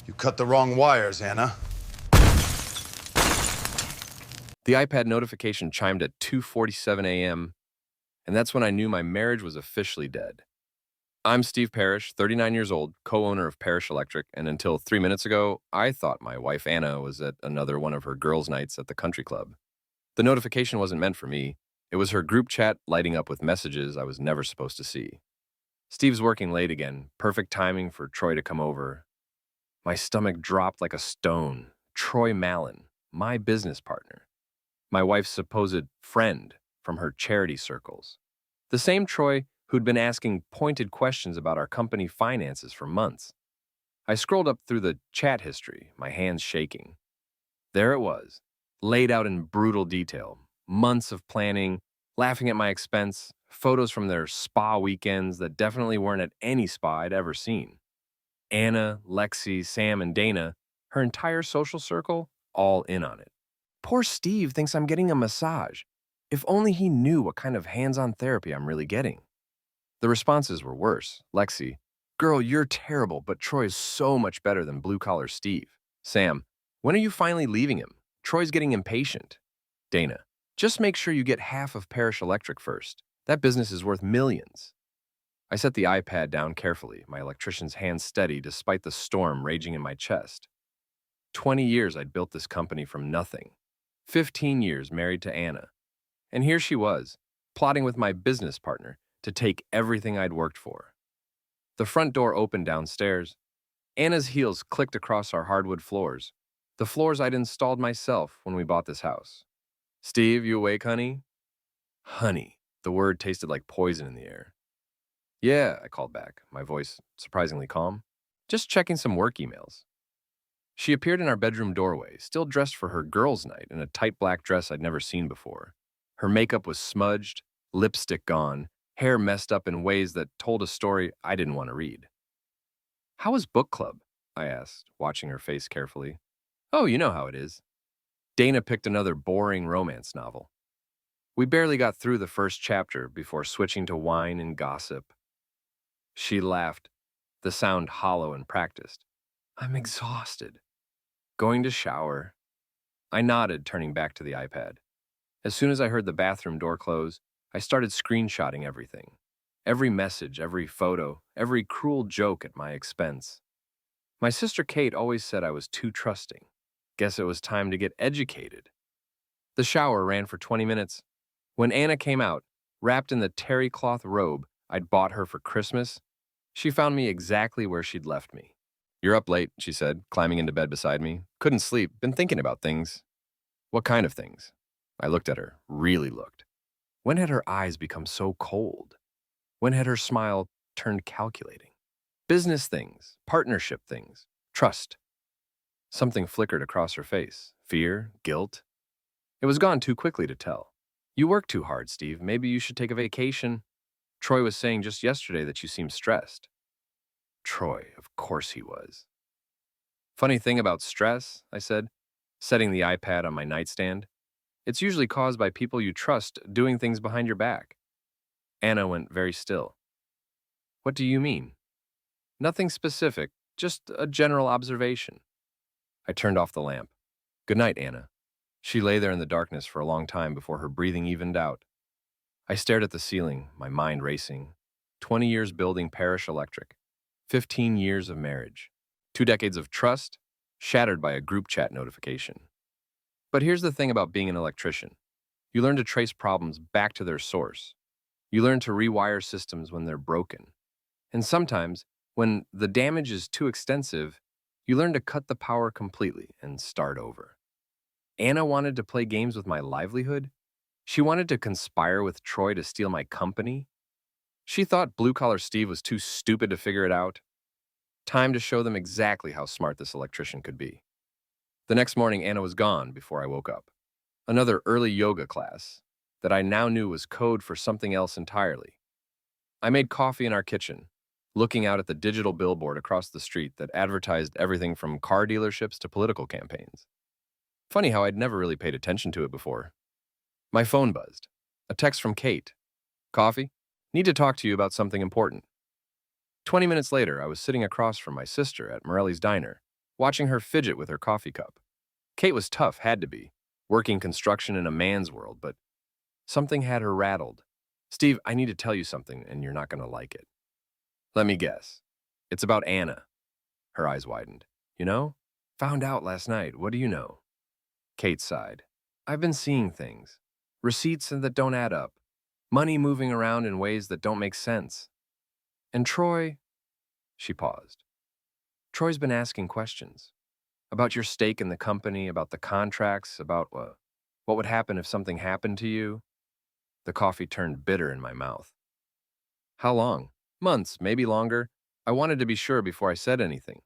You cut the wrong wires, Anna. The iPad notification chimed at 2:47 a.m., and that's when I knew my marriage was officially dead. I'm Steve Parrish, 39 years old, co-owner of Parrish Electric, and until 3 minutes ago, I thought my wife Anna was at another one of her girls' nights at the country club. The notification wasn't meant for me. It was her group chat lighting up with messages I was never supposed to see. Steve's working late again, perfect timing for Troy to come over. My stomach dropped like a stone. Troy Mallon, my business partner. My wife's supposed friend from her charity circles. The same Troy who'd been asking pointed questions about our company finances for months. I scrolled up through the chat history, my hands shaking. There it was, laid out in brutal detail. Months of planning, laughing at my expense, photos from their spa weekends that definitely weren't at any spa I'd ever seen. Anna, Lexi, Sam, and Dana, her entire social circle, all in on it. Poor Steve thinks I'm getting a massage. If only he knew what kind of hands-on therapy I'm really getting. The responses were worse. Lexi, girl, you're terrible, but Troy is so much better than blue-collar Steve. Sam, when are you finally leaving him? Troy's getting impatient. Dana, just make sure you get half of Parrish Electric first. That business is worth millions. I set the iPad down carefully, my electrician's hands steady despite the storm raging in my chest. 20 years I'd built this company from nothing. 15 years married to Anna. And here she was, plotting with my business partner to take everything I'd worked for. The front door opened downstairs. Anna's heels clicked across our hardwood floors, the floors I'd installed myself when we bought this house. Steve, you awake, honey? Honey. The word tasted like poison in the air. Yeah, I called back, my voice surprisingly calm. Just checking some work emails. She appeared in our bedroom doorway, still dressed for her girls' night in a tight black dress I'd never seen before. Her makeup was smudged, lipstick gone, hair messed up in ways that told a story I didn't want to read. How was book club? I asked, watching her face carefully. Oh, you know how it is. Dana picked another boring romance novel. We barely got through the first chapter before switching to wine and gossip. She laughed, the sound hollow and practiced. I'm exhausted. Going to shower. I nodded, turning back to the iPad. As soon as I heard the bathroom door close, I started screenshotting everything. Every message, every photo, every cruel joke at my expense. My sister Kate always said I was too trusting. Guess it was time to get educated. The shower ran for 20 minutes. When Anna came out, wrapped in the terry cloth robe I'd bought her for Christmas, she found me exactly where she'd left me. You're up late, she said, climbing into bed beside me. Couldn't sleep, been thinking about things. What kind of things? I looked at her, really looked. When had her eyes become so cold? When had her smile turned calculating? Business things, partnership things, trust. Something flickered across her face. Fear, guilt. It was gone too quickly to tell. You work too hard, Steve. Maybe you should take a vacation. Troy was saying just yesterday that you seemed stressed. Troy, of course he was. Funny thing about stress, I said, setting the iPad on my nightstand. It's usually caused by people you trust doing things behind your back. Anna went very still. What do you mean? Nothing specific, just a general observation. I turned off the lamp. Good night, Anna. She lay there in the darkness for a long time before her breathing evened out. I stared at the ceiling, my mind racing. 20 years building Parrish Electric. 15 years of marriage. 2 decades of trust, shattered by a group chat notification. But here's the thing about being an electrician. You learn to trace problems back to their source. You learn to rewire systems when they're broken. And sometimes, when the damage is too extensive, you learn to cut the power completely and start over. Anna wanted to play games with my livelihood. She wanted to conspire with Troy to steal my company. She thought blue-collar Steve was too stupid to figure it out. Time to show them exactly how smart this electrician could be. The next morning, Anna was gone before I woke up. Another early yoga class that I now knew was code for something else entirely. I made coffee in our kitchen, looking out at the digital billboard across the street that advertised everything from car dealerships to political campaigns. Funny how I'd never really paid attention to it before. My phone buzzed. A text from Kate. Coffee? Need to talk to you about something important. 20 minutes later, I was sitting across from my sister at Morelli's Diner, watching her fidget with her coffee cup. Kate was tough, had to be, working construction in a man's world, but something had her rattled. Steve, I need to tell you something, and you're not going to like it. Let me guess. It's about Anna. Her eyes widened. You know? Found out last night. What do you know? Kate sighed. I've been seeing things. Receipts that don't add up. Money moving around in ways that don't make sense. And Troy... She paused. Troy's been asking questions. About your stake in the company, about the contracts, about what would happen if something happened to you. The coffee turned bitter in my mouth. How long? Months, maybe longer. I wanted to be sure before I said anything.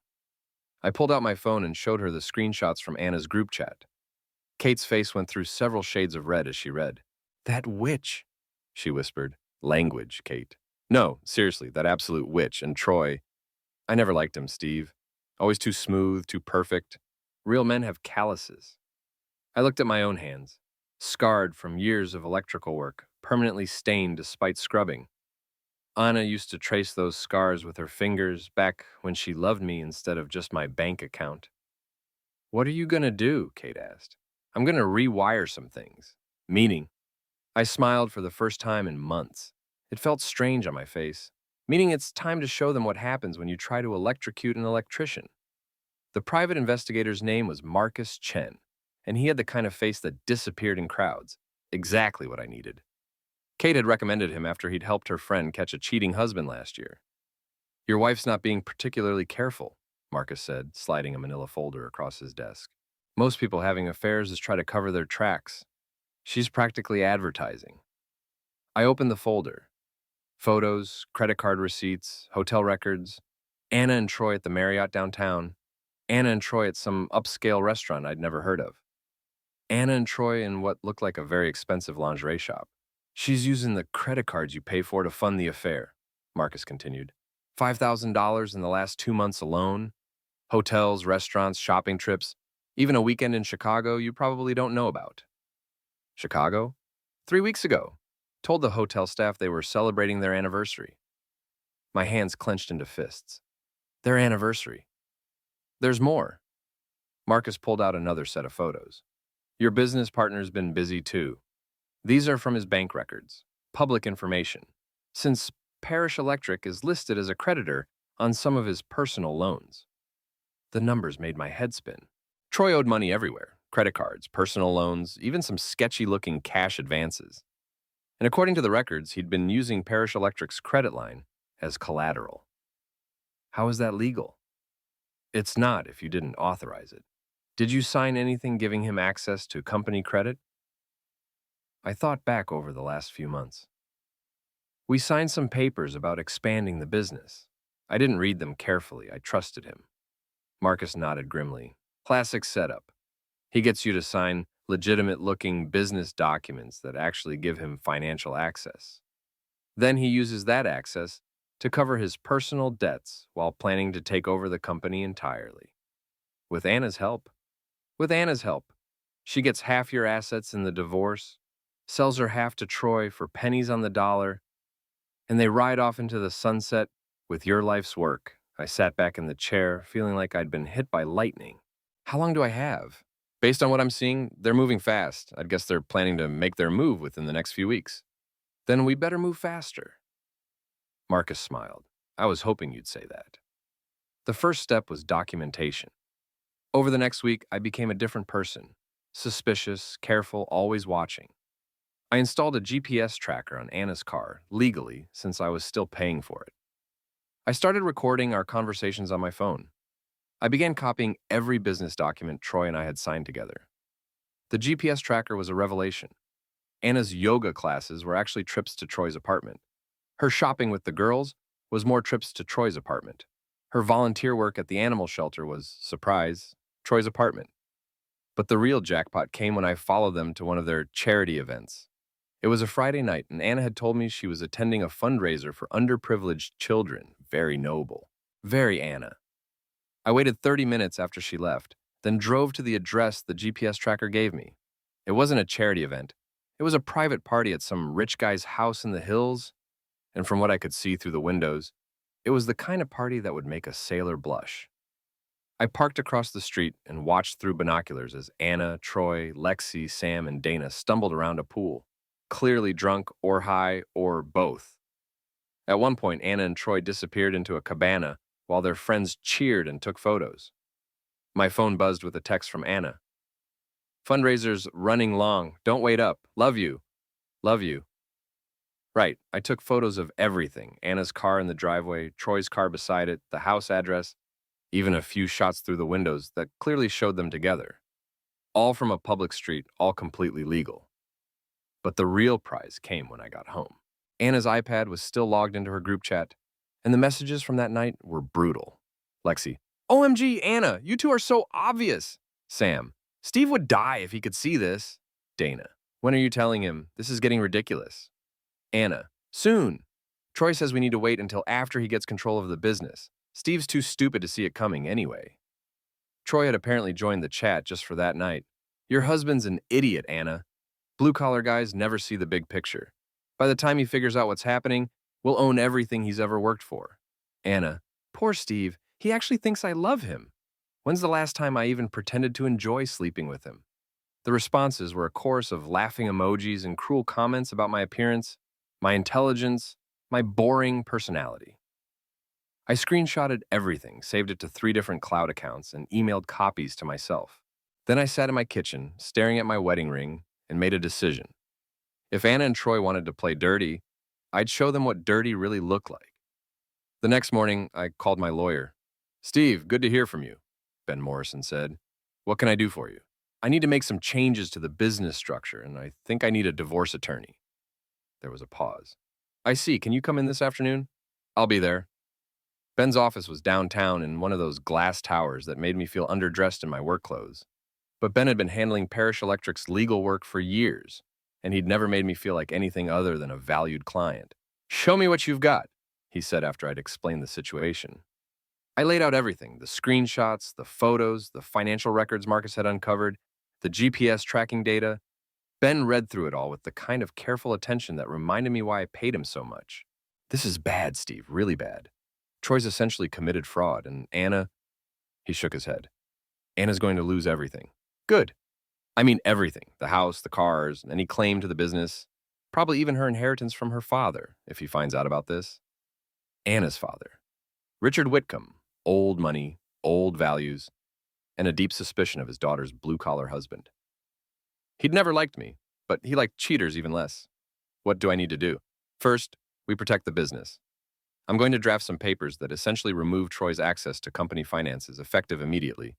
I pulled out my phone and showed her the screenshots from Anna's group chat. Kate's face went through several shades of red as she read. That witch, she whispered. Language, Kate. No, seriously, that absolute witch. And Troy. I never liked him, Steve. Always too smooth, too perfect. Real men have calluses. I looked at my own hands, scarred from years of electrical work, permanently stained despite scrubbing. Anna used to trace those scars with her fingers back when she loved me instead of just my bank account. What are you going to do? Kate asked. I'm going to rewire some things. Meaning? I smiled for the first time in months. It felt strange on my face. Meaning it's time to show them what happens when you try to electrocute an electrician. The private investigator's name was Marcus Chen, and he had the kind of face that disappeared in crowds. Exactly what I needed. Kate had recommended him after he'd helped her friend catch a cheating husband last year. Your wife's not being particularly careful, Marcus said, sliding a manila folder across his desk. Most people having affairs just try to cover their tracks. She's practically advertising. I opened the folder. Photos, credit card receipts, hotel records. Anna and Troy at the Marriott downtown. Anna and Troy at some upscale restaurant I'd never heard of. Anna and Troy in what looked like a very expensive lingerie shop. She's using the credit cards you pay for to fund the affair, Marcus continued. $5,000 in the last 2 months alone. Hotels, restaurants, shopping trips, even a weekend in Chicago you probably don't know about. Chicago? 3 weeks ago. Told the hotel staff they were celebrating their anniversary. My hands clenched into fists. Their anniversary. There's more. Marcus pulled out another set of photos. Your business partner's been busy too. These are from his bank records. Public information. Since Parish Electric is listed as a creditor on some of his personal loans. The numbers made my head spin. Troy owed money everywhere. Credit cards, personal loans, even some sketchy-looking cash advances. And according to the records, he'd been using Parish Electric's credit line as collateral. How is that legal? It's not if you didn't authorize it. Did you sign anything giving him access to company credit? I thought back over the last few months. We signed some papers about expanding the business. I didn't read them carefully. I trusted him. Marcus nodded grimly. Classic setup. He gets you to sign legitimate-looking business documents that actually give him financial access. Then he uses that access to cover his personal debts while planning to take over the company entirely. With Anna's help. She gets half your assets in the divorce, sells her half to Troy for pennies on the dollar, and they ride off into the sunset with your life's work. I sat back in the chair, feeling like I'd been hit by lightning. How long do I have? Based on what I'm seeing, they're moving fast. I'd guess they're planning to make their move within the next few weeks. Then we better move faster. Marcus smiled. I was hoping you'd say that. The first step was documentation. Over the next week, I became a different person. Suspicious, careful, always watching. I installed a GPS tracker on Anna's car, legally, since I was still paying for it. I started recording our conversations on my phone. I began copying every business document Troy and I had signed together. The GPS tracker was a revelation. Anna's yoga classes were actually trips to Troy's apartment. Her shopping with the girls was more trips to Troy's apartment. Her volunteer work at the animal shelter was, surprise, Troy's apartment. But the real jackpot came when I followed them to one of their charity events. It was a Friday night, and Anna had told me she was attending a fundraiser for underprivileged children. Very noble. Very Anna. I waited 30 minutes after she left, then drove to the address the GPS tracker gave me. It wasn't a charity event. It was a private party at some rich guy's house in the hills, and from what I could see through the windows, it was the kind of party that would make a sailor blush. I parked across the street and watched through binoculars as Anna, Troy, Lexi, Sam, and Dana stumbled around a pool, clearly drunk or high or both. At one point, Anna and Troy disappeared into a cabana while their friends cheered and took photos. My phone buzzed with a text from Anna. Fundraiser's running long. Don't wait up. Love you. Love you. Right, I took photos of everything. Anna's car in the driveway, Troy's car beside it, the house address, even a few shots through the windows that clearly showed them together. All from a public street, all completely legal. But the real prize came when I got home. Anna's iPad was still logged into her group chat, and the messages from that night were brutal. Lexi, OMG, Anna, you two are so obvious. Sam, Steve would die if he could see this. Dana, when are you telling him? This is getting ridiculous. Anna, soon. Troy says we need to wait until after he gets control of the business. Steve's too stupid to see it coming anyway. Troy had apparently joined the chat just for that night. Your husband's an idiot, Anna. Blue-collar guys never see the big picture. By the time he figures out what's happening, we'll own everything he's ever worked for. Anna, poor Steve. He actually thinks I love him. When's the last time I even pretended to enjoy sleeping with him? The responses were a chorus of laughing emojis and cruel comments about my appearance, my intelligence, my boring personality. I screenshotted everything, saved it to 3 different cloud accounts, and emailed copies to myself. Then I sat in my kitchen, staring at my wedding ring, and made a decision. If Anna and Troy wanted to play dirty, I'd show them what dirty really looked like. The next morning, I called my lawyer. Steve, good to hear from you, Ben Morrison said. What can I do for you? I need to make some changes to the business structure, and I think I need a divorce attorney. There was a pause. I see. Can you come in this afternoon? I'll be there. Ben's office was downtown in one of those glass towers that made me feel underdressed in my work clothes. But Ben had been handling Parish Electric's legal work for years, and he'd never made me feel like anything other than a valued client. Show me what you've got, he said after I'd explained the situation. I laid out everything, the screenshots, the photos, the financial records Marcus had uncovered, the GPS tracking data. Ben read through it all with the kind of careful attention that reminded me why I paid him so much. This is bad, Steve, really bad. Troy's essentially committed fraud, and Anna, he shook his head. Anna's going to lose everything. Good. I mean everything, the house, the cars, any claim to the business, probably even her inheritance from her father, if he finds out about this. Anna's father. Richard Whitcomb, old money, old values, and a deep suspicion of his daughter's blue-collar husband. He'd never liked me, but he liked cheaters even less. What do I need to do? First, we protect the business. I'm going to draft some papers that essentially remove Troy's access to company finances effective immediately.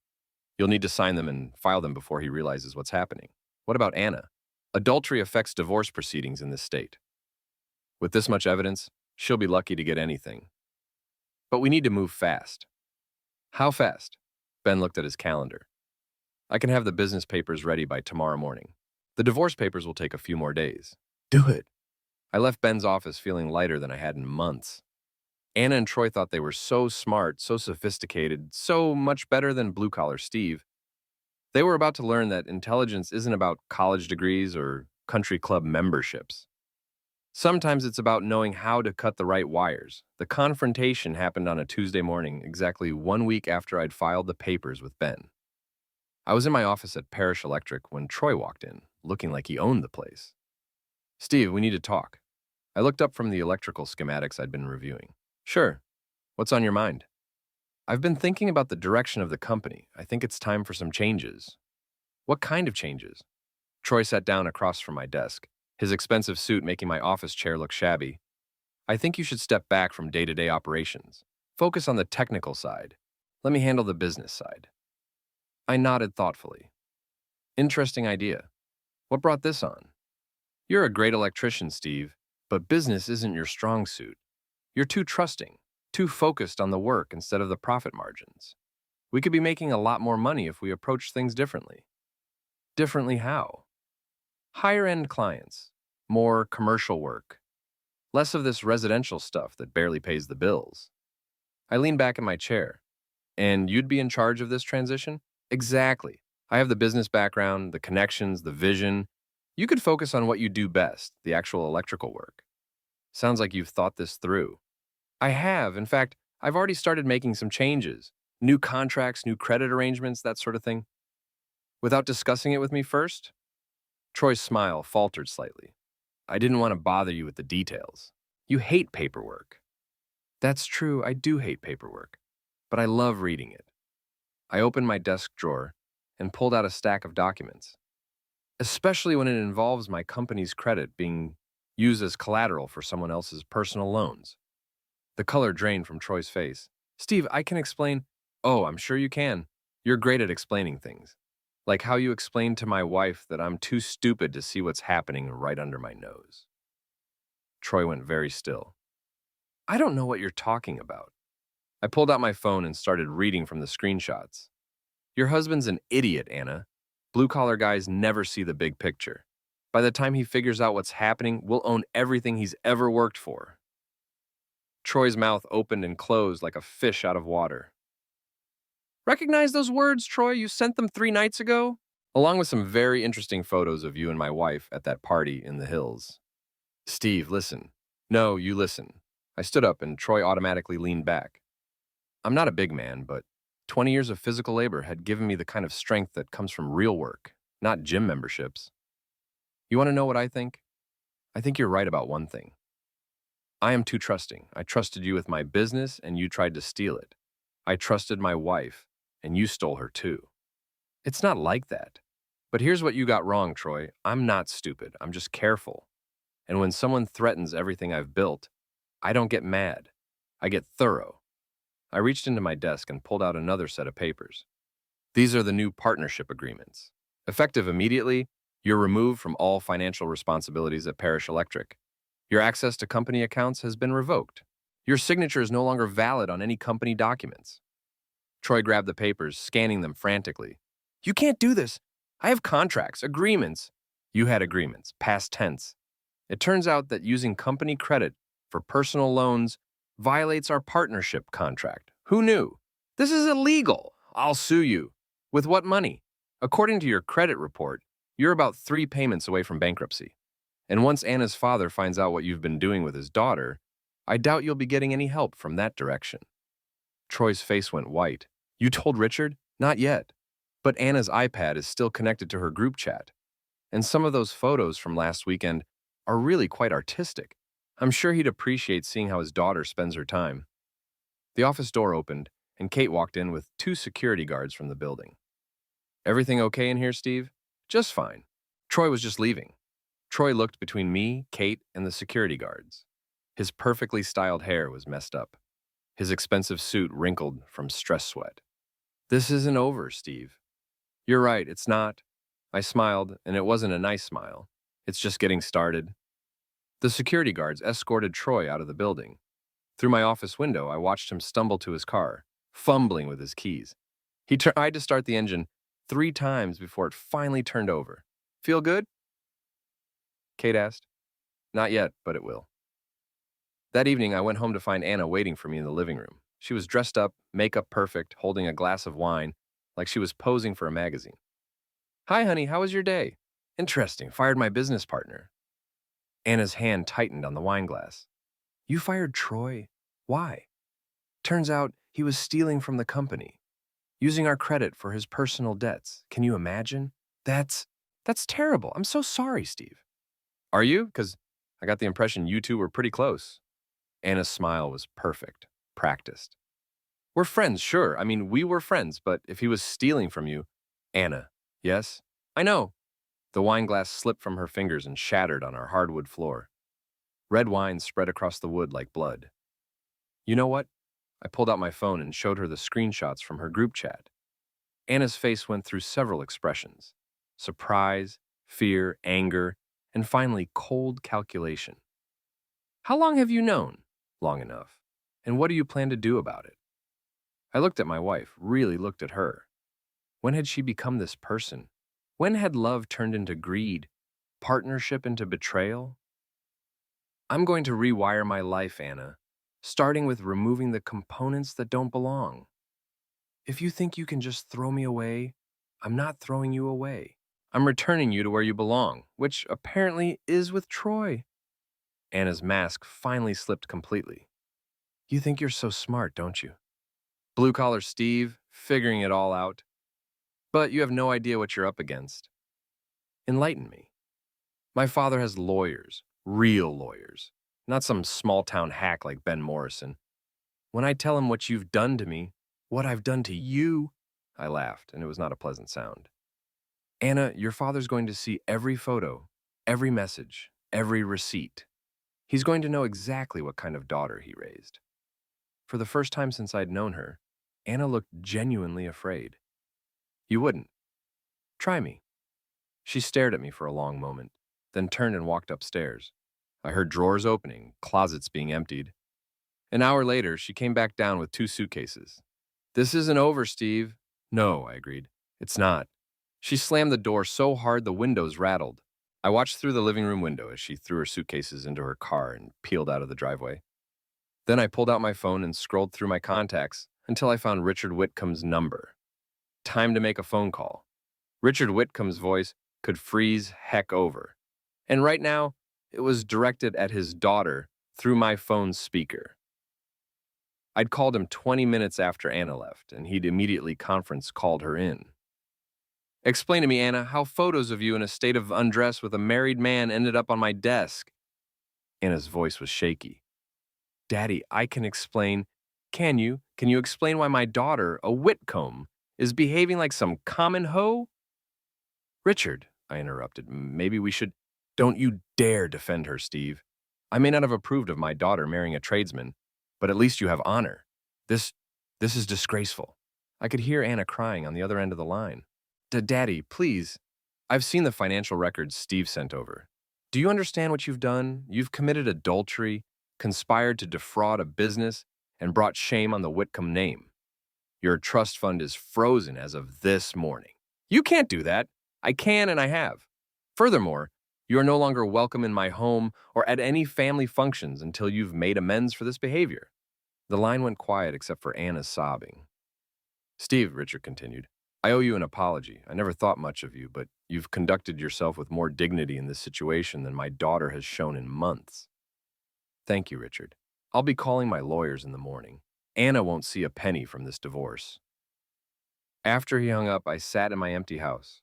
You'll need to sign them and file them before he realizes what's happening. What about Anna? Adultery affects divorce proceedings in this state. With this much evidence, she'll be lucky to get anything. But we need to move fast. How fast? Ben looked at his calendar. I can have the business papers ready by tomorrow morning. The divorce papers will take a few more days. Do it. I left Ben's office feeling lighter than I had in months. Anna and Troy thought they were so smart, so sophisticated, so much better than blue-collar Steve. They were about to learn that intelligence isn't about college degrees or country club memberships. Sometimes it's about knowing how to cut the right wires. The confrontation happened on a Tuesday morning, exactly 1 week after I'd filed the papers with Ben. I was in my office at Parish Electric when Troy walked in, looking like he owned the place. Steve, we need to talk. I looked up from the electrical schematics I'd been reviewing. Sure. What's on your mind? I've been thinking about the direction of the company. I think it's time for some changes. What kind of changes? Troy sat down across from my desk, his expensive suit making my office chair look shabby. I think you should step back from day-to-day operations. Focus on the technical side. Let me handle the business side. I nodded thoughtfully. Interesting idea. What brought this on? You're a great electrician, Steve, but business isn't your strong suit. You're too trusting, too focused on the work instead of the profit margins. We could be making a lot more money if we approach things differently. Differently how? Higher-end clients, more commercial work, less of this residential stuff that barely pays the bills. I leaned back in my chair. And you'd be in charge of this transition? Exactly. I have the business background, the connections, the vision. You could focus on what you do best, the actual electrical work. Sounds like you've thought this through. I have. In fact, I've already started making some changes. New contracts, new credit arrangements, that sort of thing. Without discussing it with me first? Troy's smile faltered slightly. I didn't want to bother you with the details. You hate paperwork. That's true, I do hate paperwork, but I love reading it. I opened my desk drawer and pulled out a stack of documents, especially when it involves my company's credit being used as collateral for someone else's personal loans. The color drained from Troy's face. Steve, I can explain. Oh, I'm sure you can. You're great at explaining things. Like how you explained to my wife that I'm too stupid to see what's happening right under my nose. Troy went very still. I don't know what you're talking about. I pulled out my phone and started reading from the screenshots. Your husband's an idiot, Anna. Blue-collar guys never see the big picture. By the time he figures out what's happening, we'll own everything he's ever worked for. Troy's mouth opened and closed like a fish out of water. Recognize those words, Troy? You sent them 3 nights ago? Along with some very interesting photos of you and my wife at that party in the hills. Steve, listen. No, you listen. I stood up and Troy automatically leaned back. I'm not a big man, but 20 years of physical labor had given me the kind of strength that comes from real work, not gym memberships. You want to know what I think? I think you're right about one thing. I am too trusting. I trusted you with my business and you tried to steal it. I trusted my wife and you stole her too. It's not like that. But here's what you got wrong, Troy. I'm not stupid. I'm just careful. And when someone threatens everything I've built, I don't get mad. I get thorough. I reached into my desk and pulled out another set of papers. These are the new partnership agreements. Effective immediately, you're removed from all financial responsibilities at Parish Electric. Your access to company accounts has been revoked. Your signature is no longer valid on any company documents. Troy grabbed the papers, scanning them frantically. You can't do this. I have contracts, agreements. You had agreements, past tense. It turns out that using company credit for personal loans violates our partnership contract. Who knew? This is illegal. I'll sue you. With what money? According to your credit report, you're about 3 payments away from bankruptcy. And once Anna's father finds out what you've been doing with his daughter, I doubt you'll be getting any help from that direction. Troy's face went white. You told Richard? Not yet. But Anna's iPad is still connected to her group chat. And some of those photos from last weekend are really quite artistic. I'm sure he'd appreciate seeing how his daughter spends her time. The office door opened, and Kate walked in with 2 security guards from the building. Everything okay in here, Steve? Just fine. Troy was just leaving. Troy looked between me, Kate, and the security guards. His perfectly styled hair was messed up. His expensive suit wrinkled from stress sweat. This isn't over, Steve. You're right, it's not. I smiled, and it wasn't a nice smile. It's just getting started. The security guards escorted Troy out of the building. Through my office window, I watched him stumble to his car, fumbling with his keys. He tried to start the engine 3 times before it finally turned over. Feel good? Kate asked. Not yet, but it will. That evening, I went home to find Anna waiting for me in the living room. She was dressed up, makeup perfect, holding a glass of wine, like she was posing for a magazine. Hi, honey, how was your day? Interesting, fired my business partner. Anna's hand tightened on the wine glass. You fired Troy? Why? Turns out he was stealing from the company, using our credit for his personal debts. Can you imagine? That's terrible. I'm so sorry, Steve. Are you? Because I got the impression you two were pretty close. Anna's smile was perfect, practiced. We're friends, sure. I mean, we were friends, but if he was stealing from you... Anna, yes? I know. The wine glass slipped from her fingers and shattered on our hardwood floor. Red wine spread across the wood like blood. You know what? I pulled out my phone and showed her the screenshots from her group chat. Anna's face went through several expressions. Surprise, fear, anger, and finally cold calculation. How long have you known? Long enough. And what do you plan to do about it? I looked at my wife, really looked at her. When had she become this person? When had love turned into greed, partnership into betrayal? I'm going to rewire my life, Anna, starting with removing the components that don't belong. If you think you can just throw me away, I'm not throwing you away. I'm returning you to where you belong, which apparently is with Troy. Anna's mask finally slipped completely. You think you're so smart, don't you? Blue-collar Steve, figuring it all out. But you have no idea what you're up against. Enlighten me. My father has lawyers, real lawyers, not some small-town hack like Ben Morrison. When I tell him what you've done to me, what I've done to you, I laughed, and it was not a pleasant sound. Anna, your father's going to see every photo, every message, every receipt. He's going to know exactly what kind of daughter he raised. For the first time since I'd known her, Anna looked genuinely afraid. You wouldn't. Try me. She stared at me for a long moment, then turned and walked upstairs. I heard drawers opening, closets being emptied. An hour later, she came back down with 2 suitcases. This isn't over, Steve. No, I agreed. It's not. She slammed the door so hard the windows rattled. I watched through the living room window as she threw her suitcases into her car and peeled out of the driveway. Then I pulled out my phone and scrolled through my contacts until I found Richard Whitcomb's number. Time to make a phone call. Richard Whitcomb's voice could freeze heck over. And right now, it was directed at his daughter through my phone's speaker. I'd called him 20 minutes after Anna left, and he'd immediately conference called her in. Explain to me, Anna, how photos of you in a state of undress with a married man ended up on my desk. Anna's voice was shaky. Daddy, I can explain. Can you? Can you explain why my daughter, a Whitcomb, is behaving like some common hoe? Richard, I interrupted, maybe we should... Don't you dare defend her, Steve. I may not have approved of my daughter marrying a tradesman, but at least you have honor. This is disgraceful. I could hear Anna crying on the other end of the line. Daddy, please. I've seen the financial records Steve sent over. Do you understand what you've done? You've committed adultery, conspired to defraud a business, and brought shame on the Whitcomb name. Your trust fund is frozen as of this morning. You can't do that. I can and I have. Furthermore, you are no longer welcome in my home or at any family functions until you've made amends for this behavior. The line went quiet except for Anna's sobbing. Steve, Richard continued, I owe you an apology. I never thought much of you, but you've conducted yourself with more dignity in this situation than my daughter has shown in months. Thank you, Richard. I'll be calling my lawyers in the morning. Anna won't see a penny from this divorce. After he hung up, I sat in my empty house,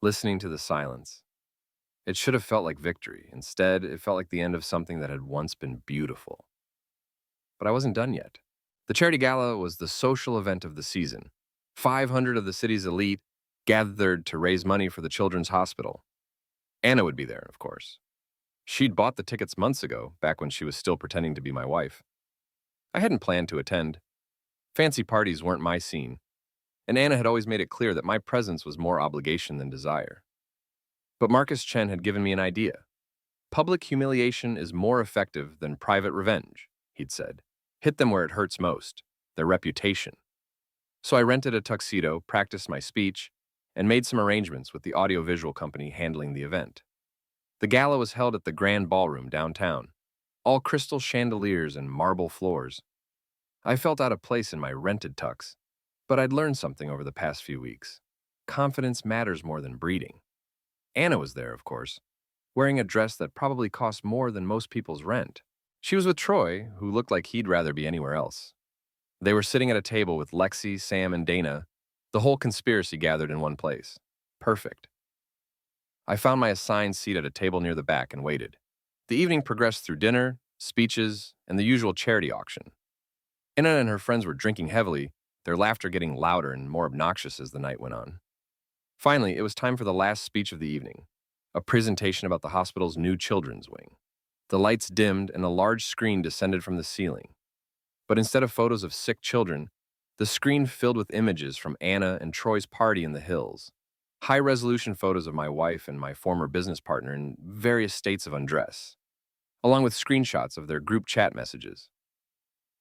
listening to the silence. It should have felt like victory. Instead, it felt like the end of something that had once been beautiful. But I wasn't done yet. The charity gala was the social event of the season. 500 of the city's elite gathered to raise money for the children's hospital. Anna would be there, of course. She'd bought the tickets months ago, back when she was still pretending to be my wife. I hadn't planned to attend. Fancy parties weren't my scene, and Anna had always made it clear that my presence was more obligation than desire. But Marcus Chen had given me an idea. Public humiliation is more effective than private revenge, he'd said. Hit them where it hurts most, their reputation. So I rented a tuxedo, practiced my speech, and made some arrangements with the audiovisual company handling the event. The gala was held at the Grand Ballroom downtown, all crystal chandeliers and marble floors. I felt out of place in my rented tux, but I'd learned something over the past few weeks. Confidence matters more than breeding. Anna was there, of course, wearing a dress that probably cost more than most people's rent. She was with Troy, who looked like he'd rather be anywhere else. They were sitting at a table with Lexi, Sam, and Dana, the whole conspiracy gathered in one place. Perfect. I found my assigned seat at a table near the back and waited. The evening progressed through dinner, speeches, and the usual charity auction. Anna and her friends were drinking heavily, their laughter getting louder and more obnoxious as the night went on. Finally, it was time for the last speech of the evening, a presentation about the hospital's new children's wing. The lights dimmed and a large screen descended from the ceiling. But instead of photos of sick children, the screen filled with images from Anna and Troy's party in the hills. High-resolution photos of my wife and my former business partner in various states of undress, along with screenshots of their group chat messages.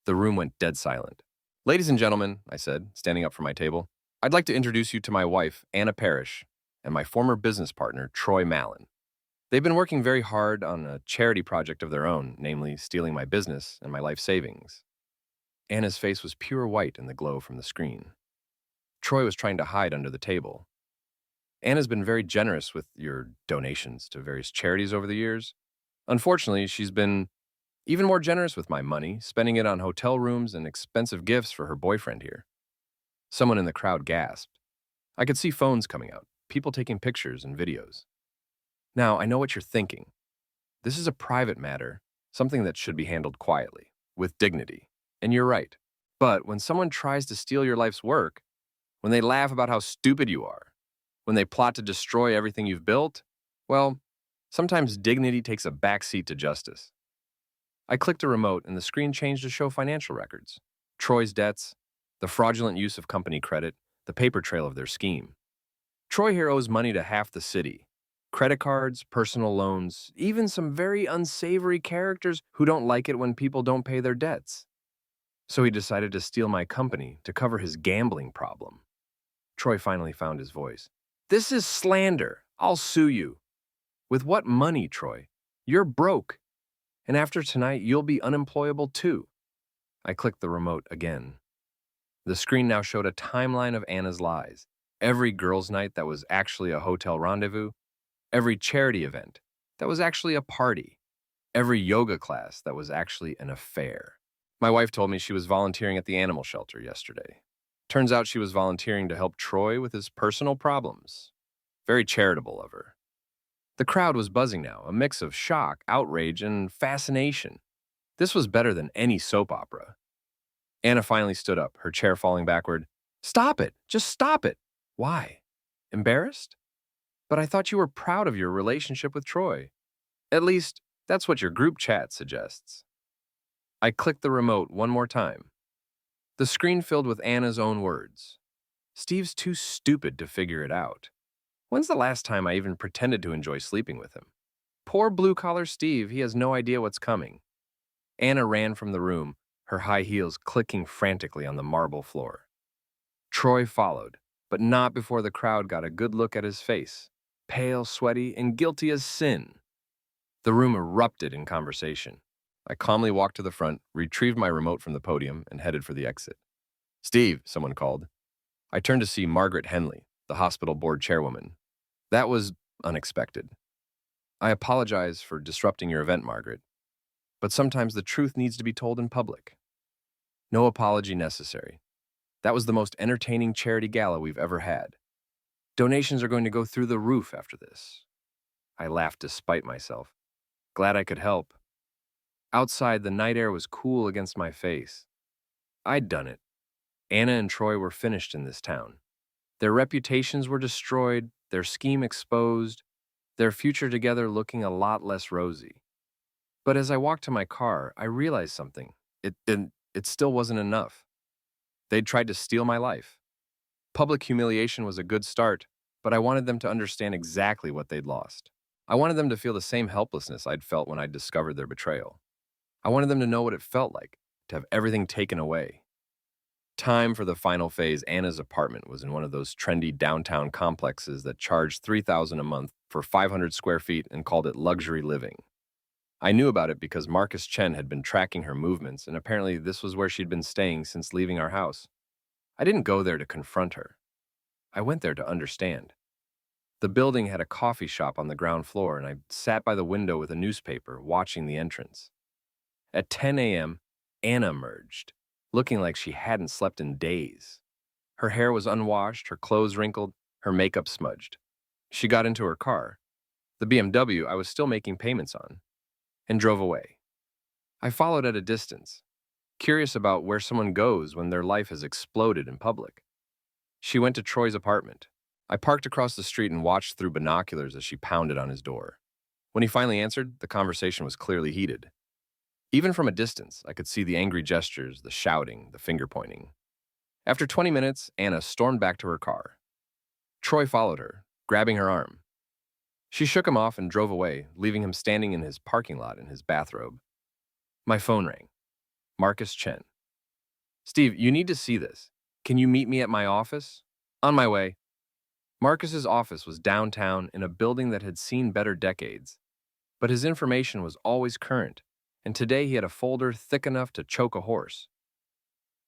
The room went dead silent. Ladies and gentlemen, I said, standing up from my table, I'd like to introduce you to my wife, Anna Parrish, and my former business partner, Troy Mallon. They've been working very hard on a charity project of their own, namely stealing my business and my life savings. Anna's face was pure white in the glow from the screen. Troy was trying to hide under the table. Anna's been very generous with your donations to various charities over the years. Unfortunately, she's been even more generous with my money, spending it on hotel rooms and expensive gifts for her boyfriend here. Someone in the crowd gasped. I could see phones coming out, people taking pictures and videos. Now, I know what you're thinking. This is a private matter, something that should be handled quietly, with dignity. And you're right. But when someone tries to steal your life's work, when they laugh about how stupid you are, when they plot to destroy everything you've built, well, sometimes dignity takes a backseat to justice. I clicked a remote and the screen changed to show financial records. Troy's debts, the fraudulent use of company credit, the paper trail of their scheme. Troy here owes money to half the city. Credit cards, personal loans, even some very unsavory characters who don't like it when people don't pay their debts. So he decided to steal my company to cover his gambling problem. Troy finally found his voice. This is slander. I'll sue you. With what money, Troy? You're broke. And after tonight, you'll be unemployable too. I clicked the remote again. The screen now showed a timeline of Anna's lies. Every girls' night that was actually a hotel rendezvous. Every charity event that was actually a party. Every yoga class that was actually an affair. My wife told me she was volunteering at the animal shelter yesterday. Turns out she was volunteering to help Troy with his personal problems. Very charitable of her. The crowd was buzzing now, a mix of shock, outrage, and fascination. This was better than any soap opera. Anna finally stood up, her chair falling backward. Stop it! Just stop it! Why? Embarrassed? But I thought you were proud of your relationship with Troy. At least, that's what your group chat suggests. I clicked the remote one more time. The screen filled with Anna's own words. Steve's too stupid to figure it out. When's the last time I even pretended to enjoy sleeping with him? Poor blue-collar Steve, he has no idea what's coming. Anna ran from the room, her high heels clicking frantically on the marble floor. Troy followed, but not before the crowd got a good look at his face, pale, sweaty, and guilty as sin. The room erupted in conversation. I calmly walked to the front, retrieved my remote from the podium, and headed for the exit. Steve, someone called. I turned to see Margaret Henley, the hospital board chairwoman. That was unexpected. I apologize for disrupting your event, Margaret, but sometimes the truth needs to be told in public. No apology necessary. That was the most entertaining charity gala we've ever had. Donations are going to go through the roof after this. I laughed despite myself. Glad I could help. Outside, the night air was cool against my face. I'd done it. Anna and Troy were finished in this town. Their reputations were destroyed, their scheme exposed, their future together looking a lot less rosy. But as I walked to my car, I realized something. It still wasn't enough. They'd tried to steal my life. Public humiliation was a good start, but I wanted them to understand exactly what they'd lost. I wanted them to feel the same helplessness I'd felt when I discovered their betrayal. I wanted them to know what it felt like to have everything taken away. Time for the final phase. Anna's apartment was in one of those trendy downtown complexes that charged $3,000 a month for 500 square feet and called it luxury living. I knew about it because Marcus Chen had been tracking her movements, and apparently this was where she'd been staying since leaving our house. I didn't go there to confront her. I went there to understand. The building had a coffee shop on the ground floor, and I sat by the window with a newspaper, watching the entrance. At 10 a.m., Anna emerged, looking like she hadn't slept in days. Her hair was unwashed, her clothes wrinkled, her makeup smudged. She got into her car, the BMW I was still making payments on, and drove away. I followed at a distance, curious about where someone goes when their life has exploded in public. She went to Troy's apartment. I parked across the street and watched through binoculars as she pounded on his door. When he finally answered, the conversation was clearly heated. Even from a distance, I could see the angry gestures, the shouting, the finger-pointing. After 20 minutes, Anna stormed back to her car. Troy followed her, grabbing her arm. She shook him off and drove away, leaving him standing in his parking lot in his bathrobe. My phone rang. Marcus Chen. Steve, you need to see this. Can you meet me at my office? On my way. Marcus's office was downtown in a building that had seen better decades. But his information was always current, and today he had a folder thick enough to choke a horse.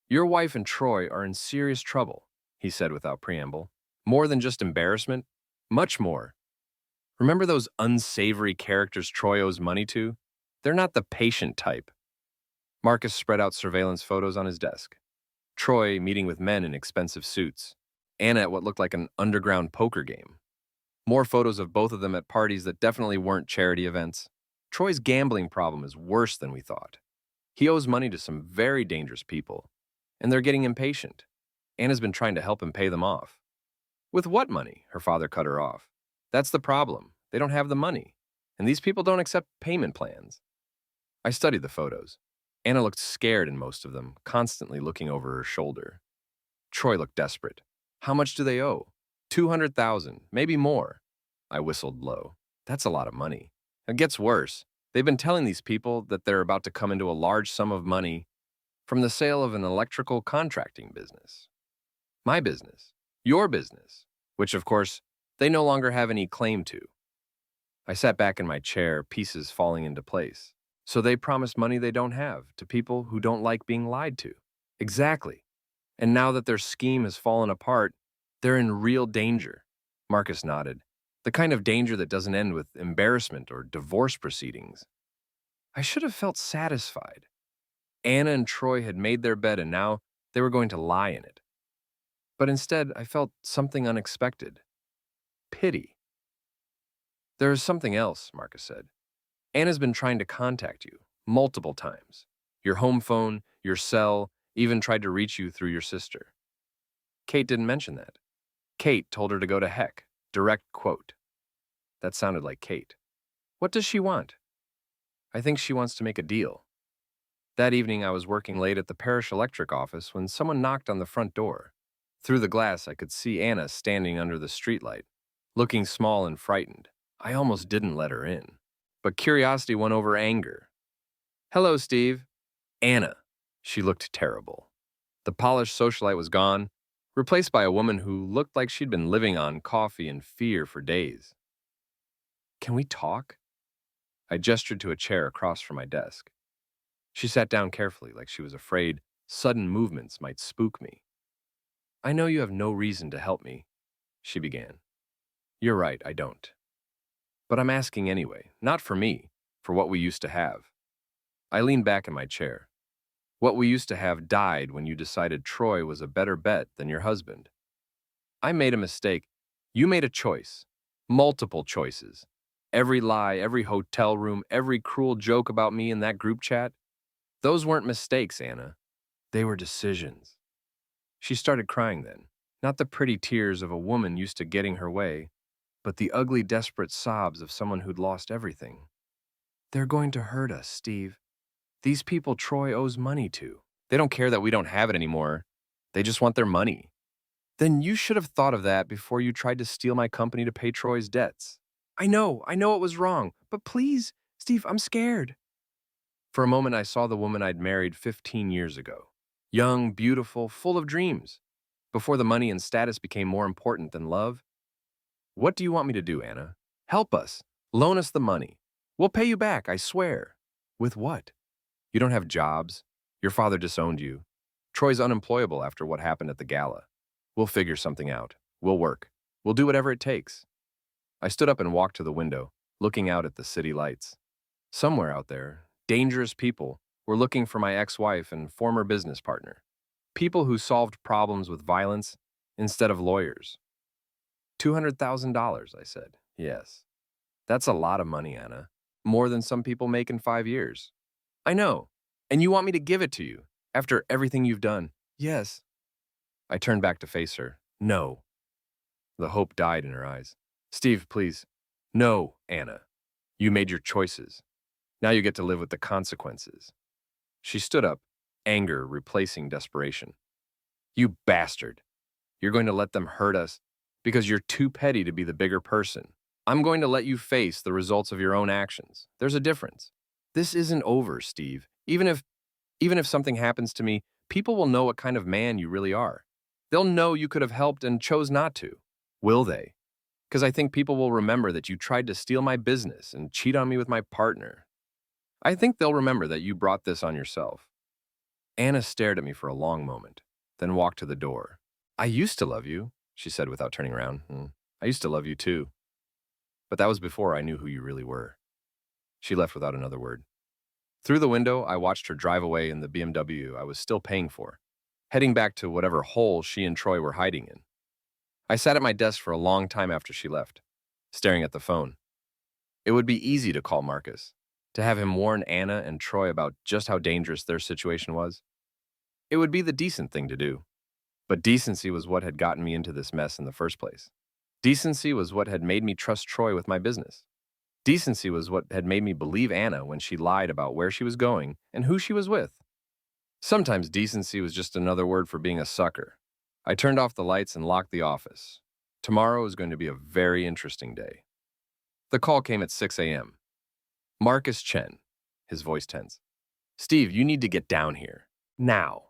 Your wife and Troy are in serious trouble, he said without preamble. More than just embarrassment, much more. Remember those unsavory characters Troy owes money to? They're not the patient type. Marcus spread out surveillance photos on his desk. Troy meeting with men in expensive suits. Anna at what looked like an underground poker game. More photos of both of them at parties that definitely weren't charity events. Troy's gambling problem is worse than we thought. He owes money to some very dangerous people, and they're getting impatient. Anna's been trying to help him pay them off. With what money? Her father cut her off. That's the problem. They don't have the money, and these people don't accept payment plans. I studied the photos. Anna looked scared in most of them, constantly looking over her shoulder. Troy looked desperate. How much do they owe? 200,000, maybe more. I whistled low. That's a lot of money. It gets worse. They've been telling these people that they're about to come into a large sum of money from the sale of an electrical contracting business. My business. Your business. Which, of course, they no longer have any claim to. I sat back in my chair, pieces falling into place. So they promised money they don't have to people who don't like being lied to. Exactly. And now that their scheme has fallen apart, they're in real danger. Marcus nodded. The kind of danger that doesn't end with embarrassment or divorce proceedings. I should have felt satisfied. Anna and Troy had made their bed and now they were going to lie in it. But instead, I felt something unexpected. Pity. There is something else, Marcus said. Anna's been trying to contact you multiple times. Your home phone, your cell, even tried to reach you through your sister. Kate didn't mention that. Kate told her to go to heck. Direct quote. That sounded like Kate. What does she want? I think she wants to make a deal. That evening, I was working late at the parish electric office when someone knocked on the front door. Through the glass, I could see Anna standing under the streetlight, looking small and frightened. I almost didn't let her in. But curiosity won over anger. Hello, Steve. Anna. She looked terrible. The polished socialite was gone, replaced by a woman who looked like she'd been living on coffee and fear for days. Can we talk? I gestured to a chair across from my desk. She sat down carefully, like she was afraid sudden movements might spook me. I know you have no reason to help me, she began. You're right, I don't. But I'm asking anyway, not for me, for what we used to have. I leaned back in my chair. What we used to have died when you decided Troy was a better bet than your husband. I made a mistake. You made a choice. Multiple choices. Every lie, every hotel room, every cruel joke about me in that group chat. Those weren't mistakes, Anna. They were decisions. She started crying then. Not the pretty tears of a woman used to getting her way, but the ugly, desperate sobs of someone who'd lost everything. They're going to hurt us, Steve. These people Troy owes money to. They don't care that we don't have it anymore. They just want their money. Then you should have thought of that before you tried to steal my company to pay Troy's debts. I know it was wrong, but please, Steve, I'm scared. For a moment, I saw the woman I'd married 15 years ago. Young, beautiful, full of dreams. Before the money and status became more important than love. What do you want me to do, Anna? Help us. Loan us the money. We'll pay you back, I swear. With what? You don't have jobs. Your father disowned you. Troy's unemployable after what happened at the gala. We'll figure something out. We'll work. We'll do whatever it takes. I stood up and walked to the window, looking out at the city lights. Somewhere out there, dangerous people were looking for my ex-wife and former business partner. People who solved problems with violence instead of lawyers. $200,000, I said. Yes. That's a lot of money, Anna. More than some people make in 5 years. I know. And you want me to give it to you after everything you've done? Yes. I turned back to face her. No. The hope died in her eyes. Steve, please. No, Anna. You made your choices. Now you get to live with the consequences. She stood up, anger replacing desperation. You bastard. You're going to let them hurt us because you're too petty to be the bigger person. I'm going to let you face the results of your own actions. There's a difference. This isn't over, Steve. Even if something happens to me, people will know what kind of man you really are. They'll know you could have helped and chose not to. Will they? Because I think people will remember that you tried to steal my business and cheat on me with my partner. I think they'll remember that you brought this on yourself. Anna stared at me for a long moment, then walked to the door. I used to love you, she said without turning around. I used to love you too. But that was before I knew who you really were. She left without another word. Through the window, I watched her drive away in the BMW I was still paying for. heading back to whatever hole she and Troy were hiding in. I sat at my desk for a long time after she left, staring at the phone. It would be easy to call Marcus, to have him warn Anna and Troy about just how dangerous their situation was. It would be the decent thing to do. But decency was what had gotten me into this mess in the first place. Decency was what had made me trust Troy with my business. Decency was what had made me believe Anna when she lied about where she was going and who she was with. Sometimes decency was just another word for being a sucker. I turned off the lights and locked the office. Tomorrow is going to be a very interesting day. The call came at 6 a.m. Marcus Chen, his voice tense. Steve, you need to get down here. Now.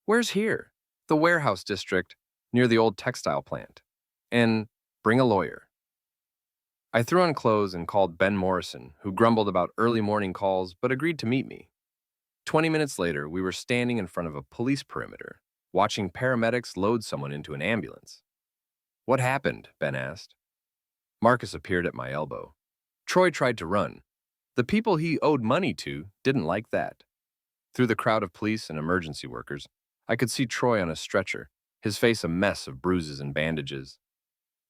Where's here? The warehouse district near the old textile plant. And bring a lawyer. I threw on clothes and called Ben Morrison, who grumbled about early morning calls but agreed to meet me. 20 minutes later, we were standing in front of a police perimeter, watching paramedics load someone into an ambulance. What happened? Ben asked. Marcus appeared at my elbow. Troy tried to run. The people he owed money to didn't like that. Through the crowd of police and emergency workers, I could see Troy on a stretcher, his face a mess of bruises and bandages.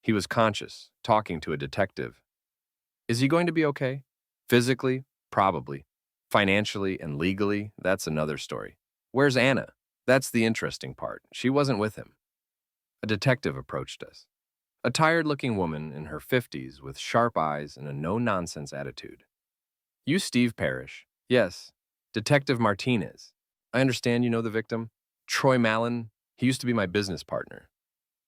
He was conscious, talking to a detective. Is he going to be okay? Physically? Probably. Financially and legally? That's another story. Where's Anna? That's the interesting part. She wasn't with him. A detective approached us. A tired-looking woman in her 50s with sharp eyes and a no-nonsense attitude. You Steve Parrish? Yes. Detective Martinez. I understand you know the victim. Troy Mallon. He used to be my business partner.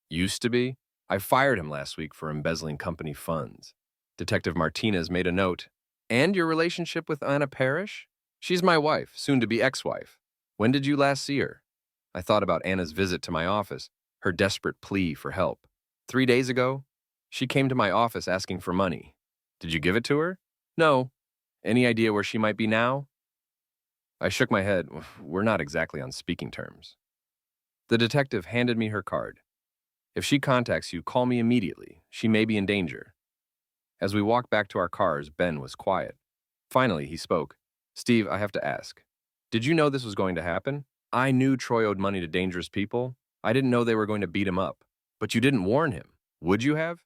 Used to be? I fired him last week for embezzling company funds. Detective Martinez made a note. And your relationship with Anna Parrish? She's my wife, soon-to-be ex-wife. When did you last see her? I thought about Anna's visit to my office, her desperate plea for help. 3 days ago, she came to my office asking for money. Did you give it to her? No. Any idea where she might be now? I shook my head. We're not exactly on speaking terms. The detective handed me her card. If she contacts you, call me immediately. She may be in danger. As we walked back to our cars, Ben was quiet. Finally, he spoke. Steve, I have to ask. Did you know this was going to happen? I knew Troy owed money to dangerous people. I didn't know they were going to beat him up. But you didn't warn him. Would you have?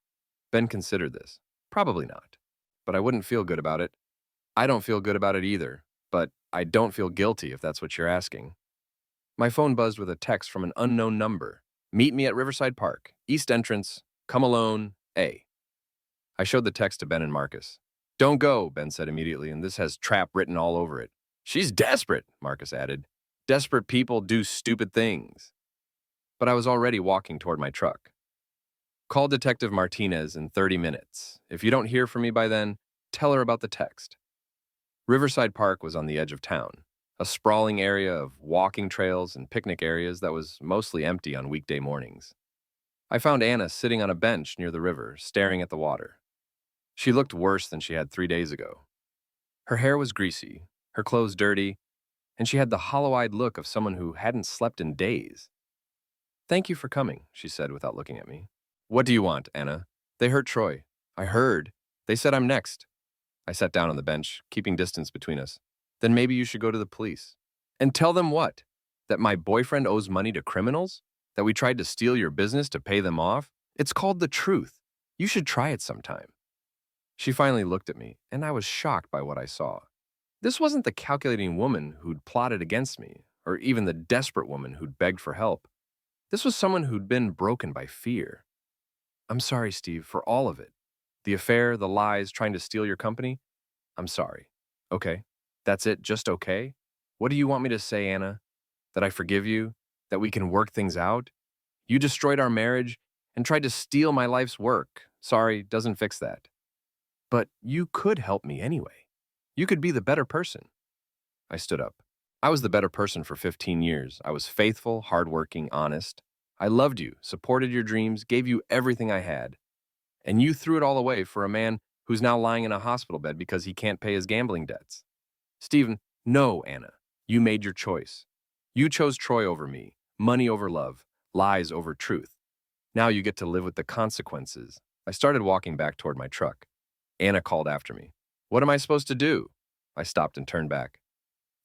Ben considered this. Probably not. But I wouldn't feel good about it. I don't feel good about it either. But I don't feel guilty if that's what you're asking. My phone buzzed with a text from an unknown number. Meet me at Riverside Park, East Entrance, come alone, A. I showed the text to Ben and Marcus. Don't go, Ben said immediately, and this has trap written all over it. She's desperate, Marcus added. Desperate people do stupid things. But I was already walking toward my truck. Call Detective Martinez in 30 minutes. If you don't hear from me by then, tell her about the text. Riverside Park was on the edge of town, a sprawling area of walking trails and picnic areas that was mostly empty on weekday mornings. I found Anna sitting on a bench near the river, staring at the water. She looked worse than she had 3 days ago. Her hair was greasy, her clothes dirty, and she had the hollow-eyed look of someone who hadn't slept in days. Thank you for coming, she said without looking at me. What do you want, Anna? They hurt Troy. I heard. They said I'm next. I sat down on the bench, keeping distance between us. Then maybe you should go to the police. And tell them what? That my boyfriend owes money to criminals? That we tried to steal your business to pay them off? It's called the truth. You should try it sometime. She finally looked at me, and I was shocked by what I saw. This wasn't the calculating woman who'd plotted against me, or even the desperate woman who'd begged for help. This was someone who'd been broken by fear. I'm sorry, Steve, for all of it. The affair, the lies, trying to steal your company. I'm sorry. Okay. That's it, just okay? What do you want me to say, Anna? That I forgive you? That we can work things out? You destroyed our marriage and tried to steal my life's work. Sorry, doesn't fix that. But you could help me anyway. You could be the better person. I stood up. I was the better person for 15 years. I was faithful, hardworking, honest. I loved you, supported your dreams, gave you everything I had. And you threw it all away for a man who's now lying in a hospital bed because he can't pay his gambling debts. Stephen, no, Anna. You made your choice. You chose Troy over me, money over love, lies over truth. Now you get to live with the consequences. I started walking back toward my truck. Anna called after me. What am I supposed to do? I stopped and turned back.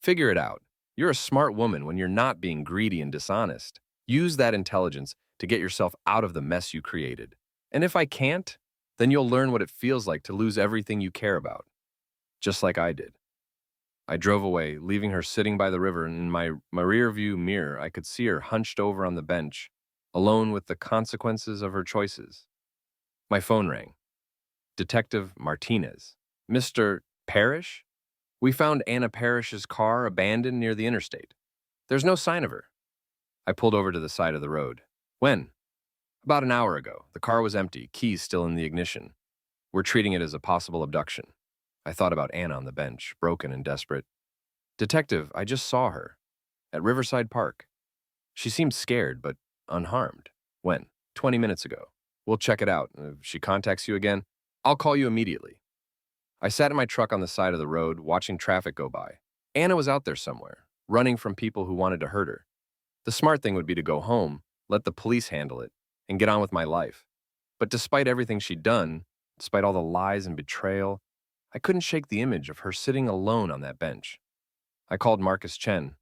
Figure it out. You're a smart woman when you're not being greedy and dishonest. Use that intelligence to get yourself out of the mess you created. And if I can't, then you'll learn what it feels like to lose everything you care about, just like I did. I drove away, leaving her sitting by the river, and in my rear-view mirror, I could see her hunched over on the bench, alone with the consequences of her choices. My phone rang. Detective Martinez. Mr. Parrish? We found Anna Parrish's car abandoned near the interstate. There's no sign of her. I pulled over to the side of the road. When? About an hour ago. The car was empty, keys still in the ignition. We're treating it as a possible abduction. I thought about Anna on the bench, broken and desperate. Detective, I just saw her. At Riverside Park. She seemed scared, but unharmed. When? 20 minutes ago. We'll check it out. If she contacts you again, I'll call you immediately. I sat in my truck on the side of the road, watching traffic go by. Anna was out there somewhere, running from people who wanted to hurt her. The smart thing would be to go home, let the police handle it, and get on with my life. But despite everything she'd done, despite all the lies and betrayal, I couldn't shake the image of her sitting alone on that bench. I called Marcus Chen.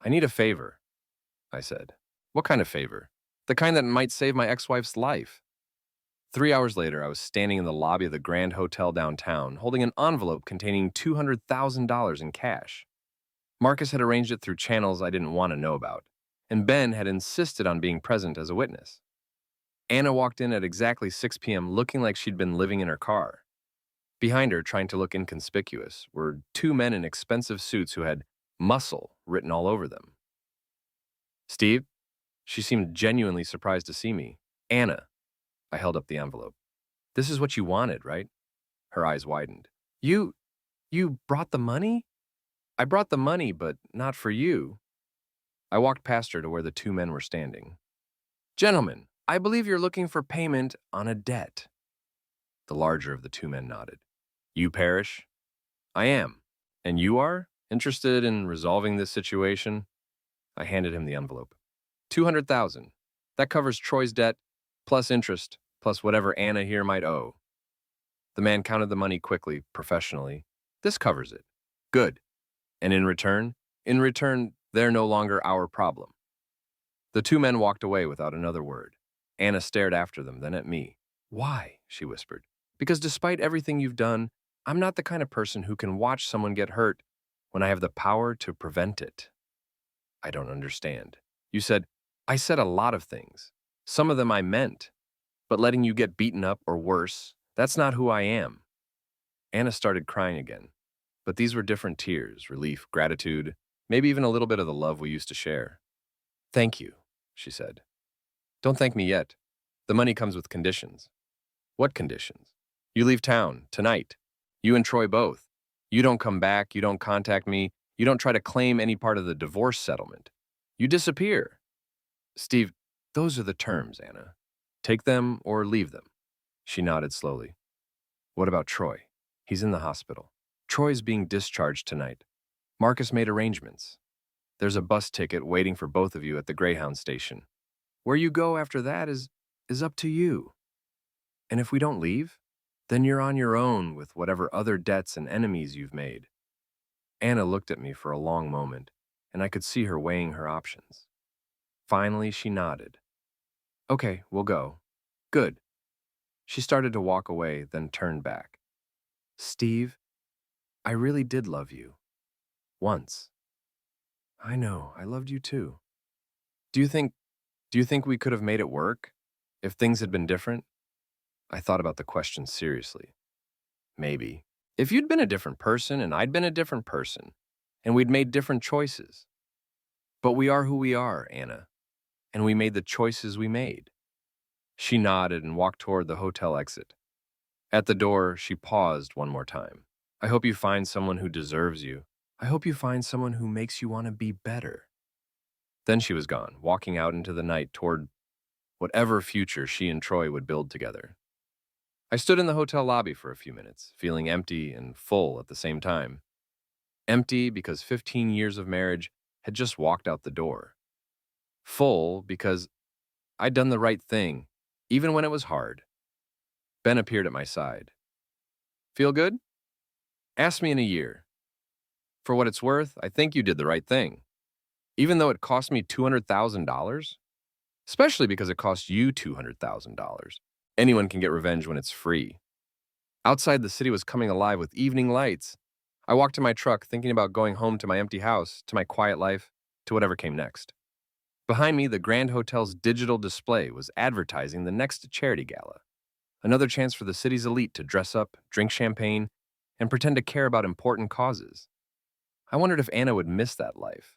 I need a favor, I said. What kind of favor? The kind that might save my ex-wife's life. 3 hours later, I was standing in the lobby of the Grand Hotel downtown, holding an envelope containing $200,000 in cash. Marcus had arranged it through channels I didn't want to know about, and Ben had insisted on being present as a witness. Anna walked in at exactly 6 p.m. looking like she'd been living in her car. Behind her, trying to look inconspicuous, were 2 men in expensive suits who had muscle written all over them. Steve? She seemed genuinely surprised to see me. Anna. I held up the envelope. This is what you wanted, right? Her eyes widened. You brought the money? I brought the money, but not for you. I walked past her to where the 2 men were standing. Gentlemen, I believe you're looking for payment on a debt. The larger of the 2 men nodded. You, Parrish? I am. And you are? Interested in resolving this situation? I handed him the envelope. 200,000. That covers Troy's debt, plus interest, plus whatever Anna here might owe. The man counted the money quickly, professionally. This covers it. Good. And in return? In return, they're no longer our problem. The 2 men walked away without another word. Anna stared after them, then at me. Why? She whispered. Because despite everything you've done, I'm not the kind of person who can watch someone get hurt when I have the power to prevent it. I don't understand. You said, I said a lot of things. Some of them I meant. But letting you get beaten up or worse, that's not who I am. Anna started crying again. But these were different tears, relief, gratitude, maybe even a little bit of the love we used to share. Thank you, she said. Don't thank me yet. The money comes with conditions. What conditions? You leave town, tonight. You and Troy both. You don't come back, you don't contact me, you don't try to claim any part of the divorce settlement. You disappear. Steve, those are the terms, Anna. Take them or leave them. She nodded slowly. What about Troy? He's in the hospital. Troy's being discharged tonight. Marcus made arrangements. There's a bus ticket waiting for both of you at the Greyhound station. Where you go after that is up to you. And if we don't leave, then you're on your own with whatever other debts and enemies you've made. Anna looked at me for a long moment, and I could see her weighing her options. Finally, she nodded. Okay, we'll go. Good. She started to walk away, then turned back. Steve, I really did love you. Once. I know, I loved you too. Do you think we could have made it work if things had been different? I thought about the question seriously. Maybe. If you'd been a different person and I'd been a different person, and we'd made different choices. But we are who we are, Anna, and we made the choices we made. She nodded and walked toward the hotel exit. At the door, she paused one more time. I hope you find someone who deserves you. I hope you find someone who makes you want to be better. Then she was gone, walking out into the night toward whatever future she and Troy would build together. I stood in the hotel lobby for a few minutes, feeling empty and full at the same time. Empty because 15 years of marriage had just walked out the door. Full because I'd done the right thing, even when it was hard. Ben appeared at my side. Feel good? Ask me in a year. For what it's worth, I think you did the right thing. Even though it cost me $200,000, especially because it cost you $200,000. Anyone can get revenge when it's free. Outside, the city was coming alive with evening lights. I walked to my truck thinking about going home to my empty house, to my quiet life, to whatever came next. Behind me, the Grand Hotel's digital display was advertising the next charity gala. Another chance for the city's elite to dress up, drink champagne, and pretend to care about important causes. I wondered if Anna would miss that life.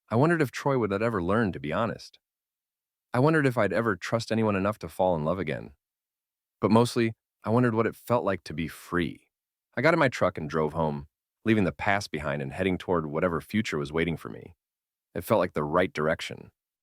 I wondered if Troy would ever learn to be honest. I wondered if I'd ever trust anyone enough to fall in love again. But mostly, I wondered what it felt like to be free. I got in my truck and drove home, leaving the past behind and heading toward whatever future was waiting for me. It felt like the right direction.